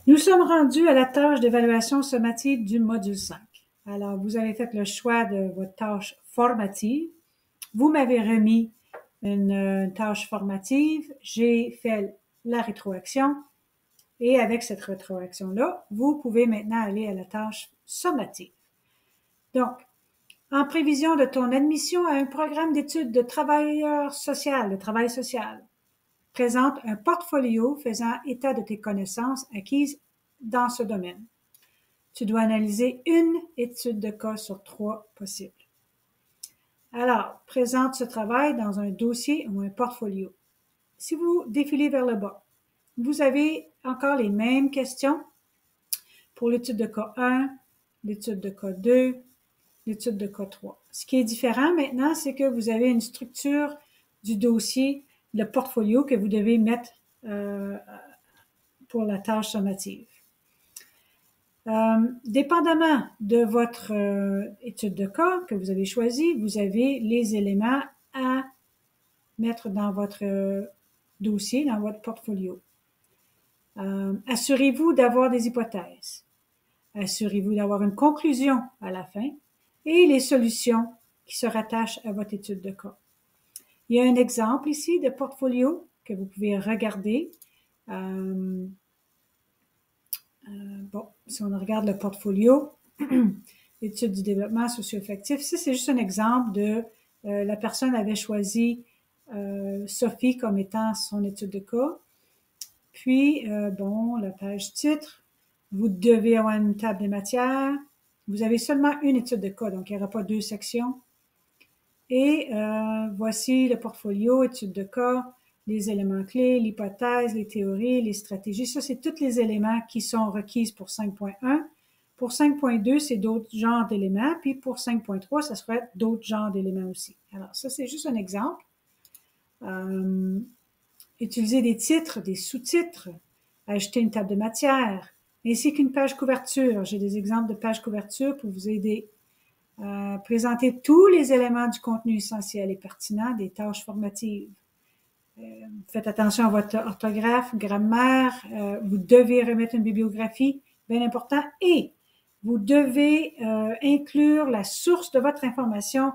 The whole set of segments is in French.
Nous sommes rendus à la tâche d'évaluation sommative du module 5. Alors, vous avez fait le choix de votre tâche formative. Vous m'avez remis une tâche formative. J'ai fait la rétroaction. Et avec cette rétroaction-là, vous pouvez maintenant aller à la tâche sommative. Donc, en prévision de ton admission à un programme d'études de travailleur social, de travail social, présente un portfolio faisant état de tes connaissances acquises dans ce domaine. Tu dois analyser une étude de cas sur 3 possibles. Alors, présente ce travail dans un dossier ou un portfolio. Si vous défilez vers le bas, vous avez encore les mêmes questions pour l'étude de cas 1, l'étude de cas 2, l'étude de cas 3. Ce qui est différent maintenant, c'est que vous avez une structure du dossier, le portfolio que vous devez mettre pour la tâche sommative. Dépendamment de votre étude de cas que vous avez choisie, vous avez les éléments à mettre dans votre dossier, dans votre portfolio. Assurez-vous d'avoir des hypothèses. Assurez-vous d'avoir une conclusion à la fin et les solutions qui se rattachent à votre étude de cas. Il y a un exemple ici de portfolio que vous pouvez regarder. Bon, si on regarde le portfolio, étude du développement socio-affectif, ça c'est juste un exemple de la personne avait choisi Sophie comme étant son étude de cas. Puis, bon, la page titre, vous devez avoir une table des matières. Vous avez seulement une étude de cas, donc il n'y aura pas 2 sections. Et voici le portfolio, étude de cas, les éléments clés, l'hypothèse, les théories, les stratégies. Ça, c'est tous les éléments qui sont requises pour 5.1. Pour 5.2, c'est d'autres genres d'éléments. Puis pour 5.3, ça serait d'autres genres d'éléments aussi. Alors, ça, c'est juste un exemple. Utiliser des titres, des sous-titres, ajouter une table de matière, ainsi qu'une page couverture. J'ai des exemples de pages couverture pour vous aider. Présenter tous les éléments du contenu essentiel et pertinent des tâches formatives. Faites attention à votre orthographe, grammaire. Vous devez remettre une bibliographie, bien important. Et vous devez inclure la source de votre information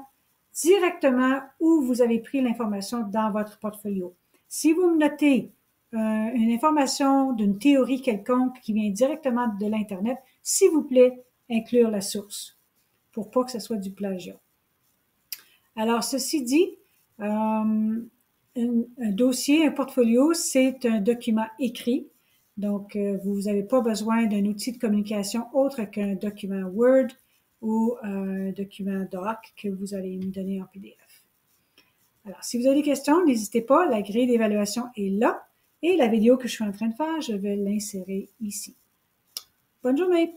directement où vous avez pris l'information dans votre portfolio. Si vous me notez une information d'une théorie quelconque qui vient directement de l'Internet, s'il vous plaît, inclure la source pour pas que ce soit du plagiat. Alors, ceci dit, un dossier, un portfolio, c'est un document écrit. Donc, vous n'avez pas besoin d'un outil de communication autre qu'un document Word ou un document Doc que vous allez me donner en PDF. Alors, si vous avez des questions, n'hésitez pas, la grille d'évaluation est là et la vidéo que je suis en train de faire, je vais l'insérer ici. Bonne journée!